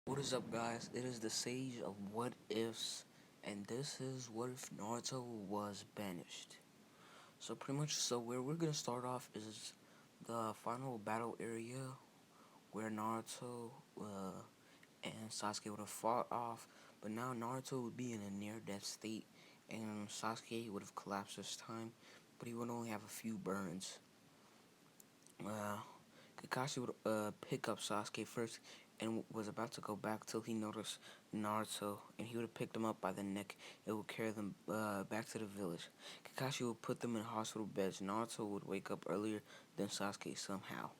What is up, guys? It is the Sage of What Ifs, and this is What If Naruto was banished. So where we're gonna start off is the final battle area where Naruto and Sasuke would have fought off, but now Naruto would be in a near-death state, and Sasuke would have collapsed this time, but he would only have a few burns. Uh, Kakashi would pick up Sasuke first and was about to go back till he noticed Naruto, and he would have picked him up by the neck and would carry them back to the village. Kakashi would put them in hospital beds. Naruto would wake up earlier than Sasuke somehow.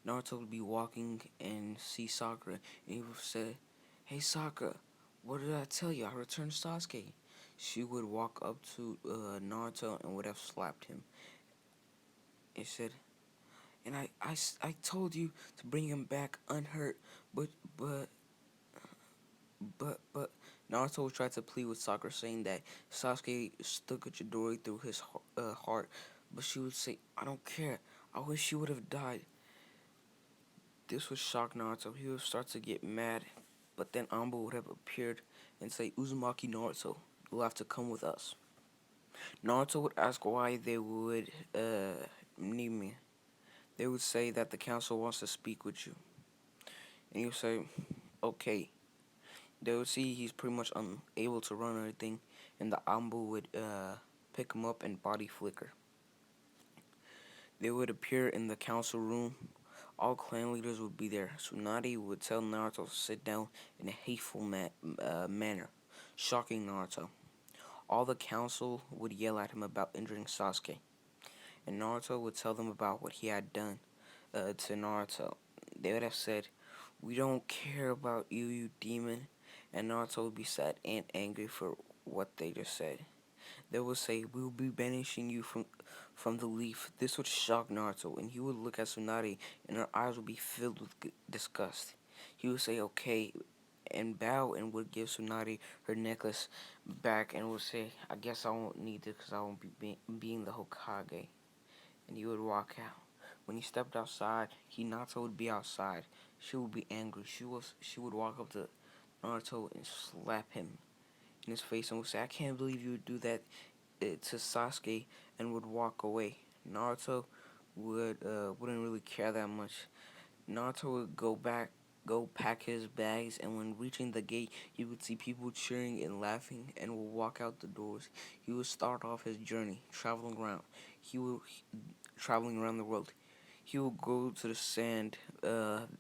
Naruto would be walking and see Sakura, and he would say, "Hey Sakura, what did I tell you? I returned Sasuke." She would walk up to Naruto and would have slapped him. It said, and I told you to bring him back unhurt, but but but Naruto would try to plead with Sakura, saying that Sasuke stuck a Chidori through his heart, but she would say, "I don't care. I wish you would have died." This would shock Naruto. He would start to get mad, but then Amba would have appeared and say, "Uzumaki Naruto, you'll have to come with us." Naruto would ask why they would need me. They would say that the council wants to speak with you, and you say, "Okay." They would see he's pretty much unable to run or anything, and the Ambu would pick him up and body flicker. They would appear in the council room. All clan leaders would be there. Tsunade would tell Naruto to sit down in a hateful manner, shocking Naruto. All the council would yell at him about injuring Sasuke, and Naruto would tell them about what he had done to Naruto. They would have said, "We don't care about you, you demon," and Naruto would be sad and angry for what they just said. They would say, "We will be banishing you from the leaf." This would shock Naruto, and he would look at Tsunade, and her eyes would be filled with disgust. He would say, "Okay," and bow and would give Tsunade her necklace back and would say, "I guess I won't need it because I won't be being the Hokage." And he would walk out. When he stepped outside, Hinata would be outside. She would be angry. She would walk up to Naruto and slap him in his face and would say, "I can't believe you would do that to Sasuke," and would walk away. Naruto wouldn't really care that much. Naruto would go pack his bags, and when reaching the gate, he would see people cheering and laughing, and would walk out the doors. He would start off his journey, traveling around the world. He would go to the sand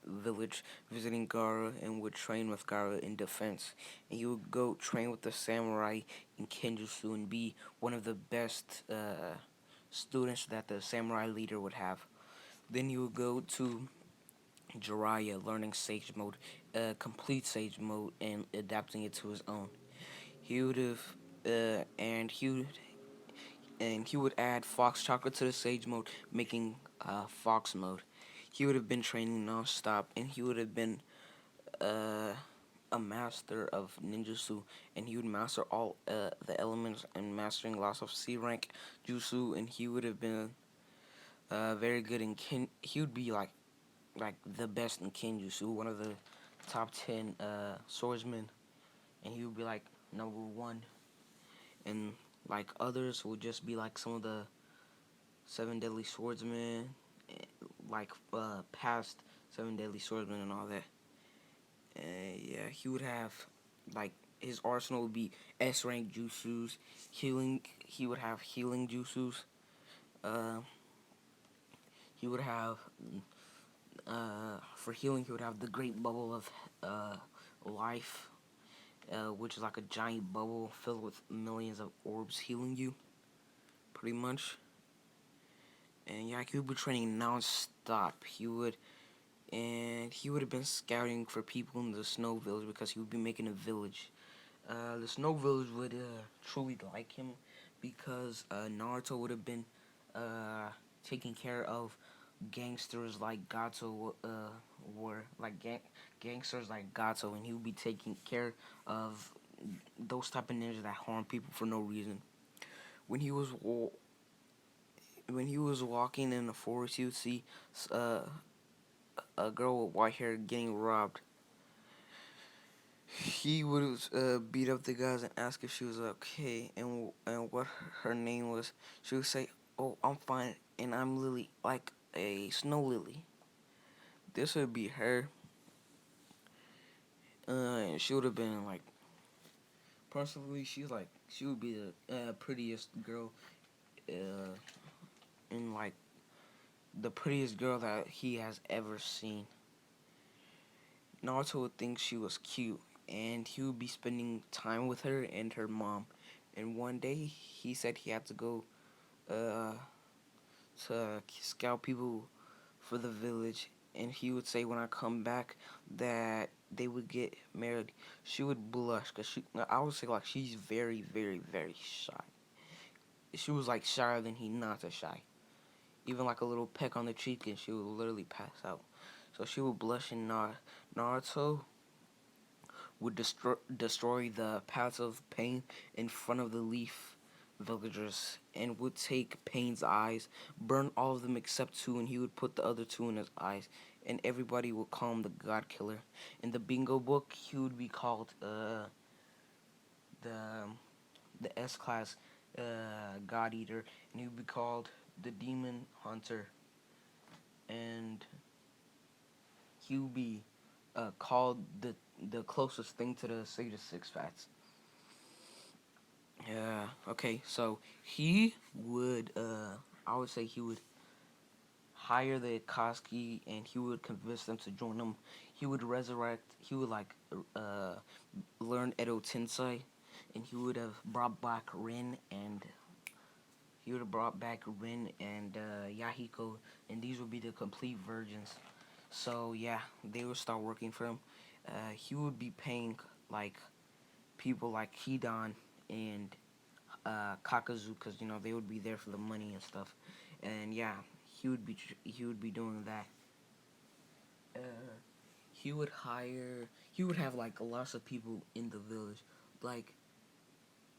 village, visiting Gaara, and would train with Gaara in defense. And he would go train with the samurai in Kenjutsu and be one of the best students that the samurai leader would have. Then he would go to Jiraiya, learning Sage Mode, complete Sage Mode, and adapting it to his own. He would have, and he would add Fox Chakra to the Sage Mode, making Fox Mode. He would have been training nonstop, and he would have been uh, a master of ninjutsu, and he would master all the elements and mastering lots of C rank jutsu, and he would have been very good in kin. He would be like the best in Kenjutsu, one of the top 10 swordsmen, and he would be like number one, and like others would just be like some of the seven deadly swordsmen, like past seven deadly swordsmen and all that. Yeah, he would have like his arsenal would be S rank jutsus, healing. He would have healing jutsus. Uh, he would have for healing. He would have the great bubble of life, which is like a giant bubble filled with millions of orbs healing you, pretty much. And yeah, he would be training non-stop. He would have been scouting for people in the snow village because he would be making a village. The snow village would truly like him because Naruto would have been taking care of gangsters like Gato were like gangsters like Gato, and he would be taking care of those type of ninjas that harm people for no reason. When he was when he was walking in the forest, he would see uh, a girl with white hair getting robbed. he would beat up the guys and ask if she was okay and what her name was. She would say, "Oh, I'm fine, and I'm Lily, like a snow lily." This would be her. And she would have been like, personally, she would be the prettiest girl, uh, in like the prettiest girl that he has ever seen. Naruto would think she was cute, and he would be spending time with her and her mom. And one day, he said he had to go uh, to scout people for the village. And he would say, when I come back, that they would get married. She would blush because I would say like she's very, very, very shy. She was like shyer than he not so shy. Even like a little peck on the cheek, and she would literally pass out. So she would blush, and Naruto would destroy the paths of pain in front of the leaf villagers and would take Pain's eyes, burn all of them except two, and he would put the other two in his eyes, and everybody would call him the God Killer. In the Bingo book, he would be called the the S class God Eater, and he would be called the Demon Hunter, and he would be called the closest thing to the Sage Six Fats. Yeah. Okay. So he would, I would say he would hire the Koski, and he would convince them to join him. He would resurrect. He would like learn Edo Tensei, and he would have brought back Rin, and Yahiko, and these would be the complete virgins. So yeah, they would start working for him. He would be paying like people like Hidan and Kakazu, because they would be there for the money and stuff, and yeah, he would be doing that. Uh, he would have like lots of people in the village, like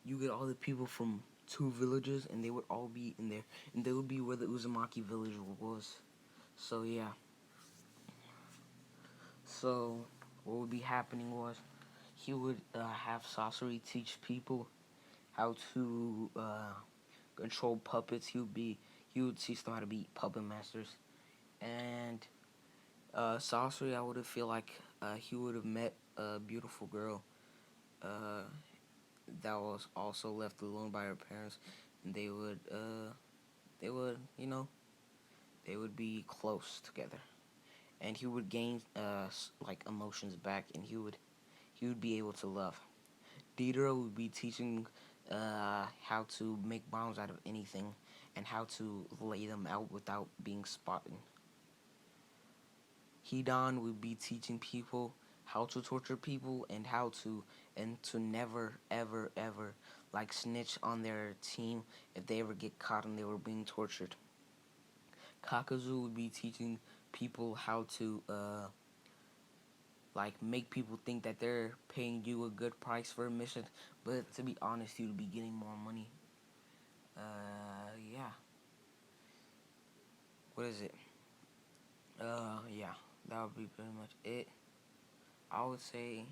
you get all the people from two villages, and they would all be in there, and they would be where the Uzumaki village was. So yeah, so what would be happening was he would have Sasori teach people how to control puppets. He would teach them how to be puppet masters. And Sasori, I would have feel like he would have met a beautiful girl uh, that was also left alone by her parents, and they would they would be close together, and he would gain like emotions back, and he would be able to love. Deidre would be teaching how to make bombs out of anything, and how to lay them out without being spotted. Hidan would be teaching people how to torture people, and to never ever ever like snitch on their team if they ever get caught and they were being tortured. Kakazu would be teaching people how to like make people think that they're paying you a good price for a mission, but to be honest, you would be getting more money. Yeah. What is it? Yeah. That would be pretty much it. I would say,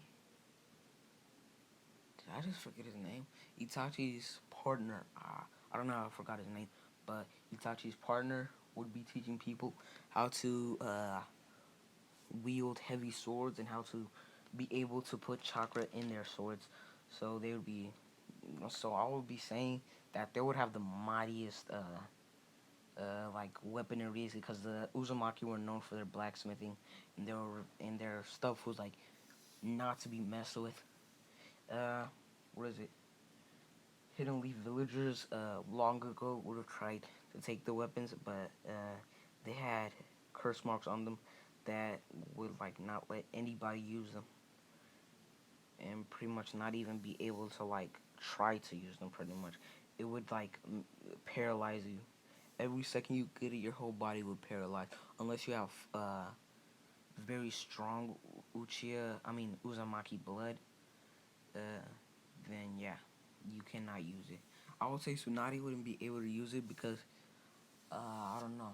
did I just forget his name? Itachi's partner. I don't know. I forgot his name, but Itachi's partner would be teaching people how to wield heavy swords and how to be able to put chakra in their swords. So they would be. So I would be saying that they would have the mightiest like weaponry, because the Uzumaki were known for their blacksmithing, and their stuff was like not to be messed with. Uh, what is it? Hidden Leaf villagers long ago would have tried to take the weapons, but they had curse marks on them that would like not let anybody use them, and pretty much not even be able to like try to use them. Pretty much, it would like paralyze you. Every second you get it, your whole body would paralyze unless you have very strong Uzumaki blood. Uh, then yeah, you cannot use it. I would say Tsunade wouldn't be able to use it because I don't know.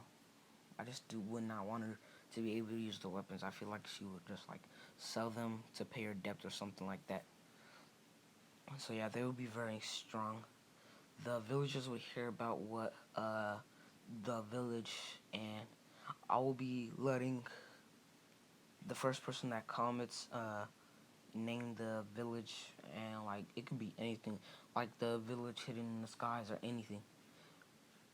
I just would not want her to be able to use the weapons. I feel like she would just like sell them to pay her debt or something like that. So yeah, they would be very strong. The villagers would hear about what the village, and I will be letting the first person that comments name the village, and like it could be anything, like the village hidden in the skies or anything.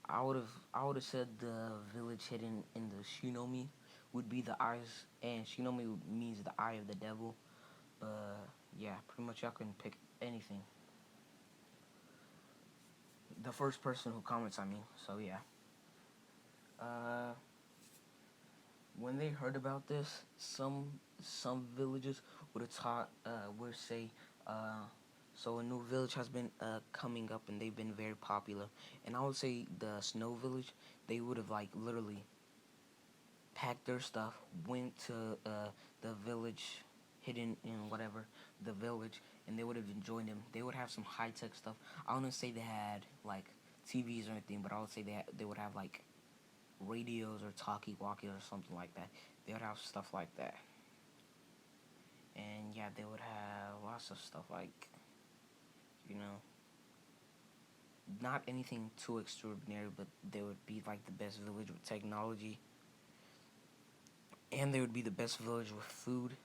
I would have said the village hidden in the Shinomi would be the eyes, and Shinomi means the eye of the devil. But yeah, pretty much y'all can pick anything. The first person who comments, I mean. So yeah. Uh, when they heard about this, some villages would have taught would say, uh, so a new village has been coming up and they've been very popular. And I would say the Snow Village, they would have like literally packed their stuff, went to the village, hidden in whatever the village, and they would have enjoyed them. They would have some high tech stuff. I wouldn't say they had like TVs or anything, but I would say they would have like radios or talkie walkies or something like that. They would have stuff like that. And yeah, they would have lots of stuff like, you know, not anything too extraordinary, but they would be like the best village with technology. And they would be the best village with food.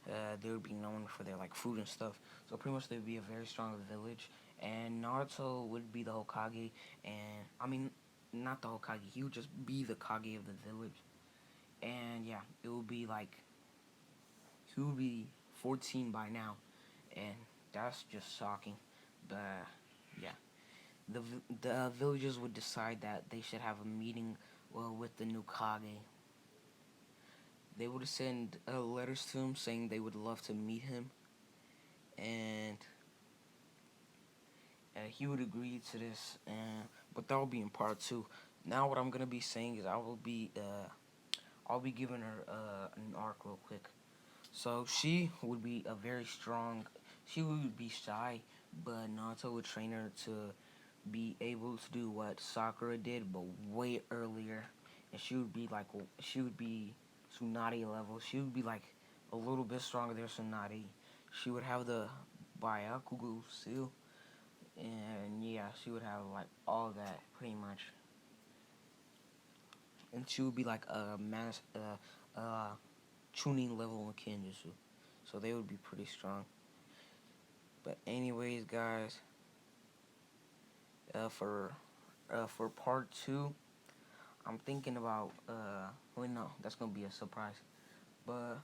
They would be known for their like food and stuff. So pretty much they would be a very strong village. And Naruto would be the Hokage. And I mean, not the Hokage. He would just be the Kage of the village. And yeah, it would be like he would be 14 by now, and that's just shocking. But yeah, the villagers would decide that they should have a meeting with the new Kage. They would send letters to him saying they would love to meet him, and he would agree to this. And but that will be in part two. Now what I'm gonna be saying is I'll be giving her an arc real quick. So she would be a very strong. She would be shy, but Naruto would train her to be able to do what Sakura did, but way earlier. And she would be Tsunade level. She would be like a little bit stronger than Tsunade. She would have the Byakugo seal, and yeah, she would have like all that pretty much. And she would be like a tuning level in Kenjutsu. So they would be pretty strong. But anyways, guys, for part two, I'm thinking about well, no, that's gonna be a surprise. But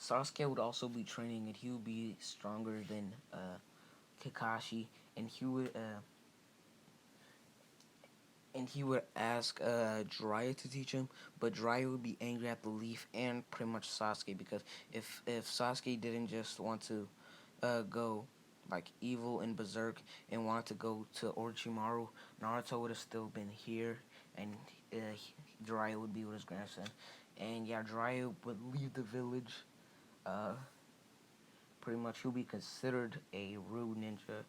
Sasuke would also be training, and he would be stronger than Kakashi, and he would ask Jiraiya to teach him, but Jiraiya would be angry at the Leaf and pretty much Sasuke, because if Sasuke didn't just want to go like evil and berserk and wanted to go to Orochimaru, Naruto would have still been here, and uh, Jiraiya would be with his grandson. And yeah, Jiraiya would leave the village. Uh, Pretty much, he'll be considered a rude ninja.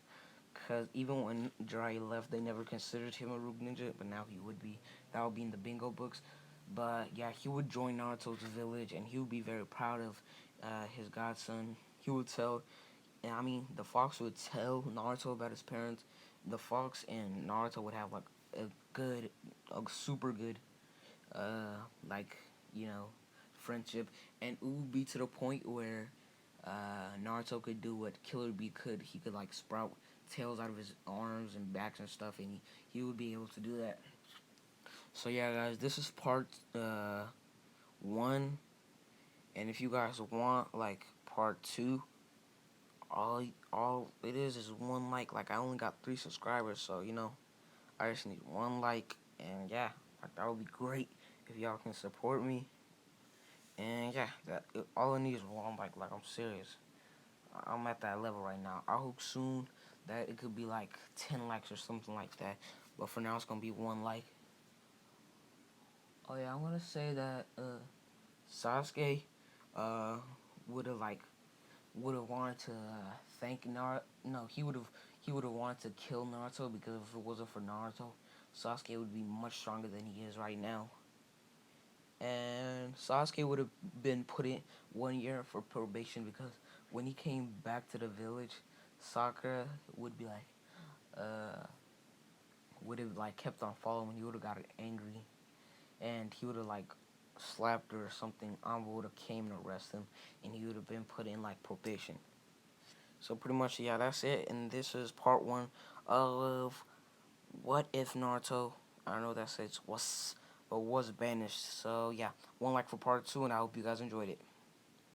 Because even when Jiraiya left, they never considered him a rude ninja, but now he would be. That would be in the bingo books. But yeah, he would join Naruto's village, and he would be very proud of his godson. He would tell, I mean, the fox would tell Naruto about his parents. The fox and Naruto would have like a super good, uh, like you know, friendship, and it would be to the point where Naruto could do what Killer Bee could. He could like sprout tails out of his arms and backs and stuff, and he would be able to do that. So yeah, guys, this is part one, and if you guys want like part two, all it is one like. Like I only got 3 subscribers, so I just need one like, and yeah, like that would be great if y'all can support me. And yeah, all I need is one like. Like I'm serious. I'm at that level right now. I hope soon that it could be like 10 likes or something like that. But for now, it's gonna be one like. Oh yeah, I want to say that Sasuke uh, would have wanted to thank Naruto. No, he would have wanted to kill Naruto, because if it wasn't for Naruto, Sasuke would be much stronger than he is right now. and Sasuke would have been put in 1 year for probation because when he came back to the village, Sakura would be like, would have like kept on following. He would have got angry, and he would have like slapped her or something. Amba would have came to arrest him, and he would have been put in like probation. So pretty much, yeah, that's it. And this is part one of What If Naruto. I know that says was banished. So yeah, one like for part two, and I hope you guys enjoyed it.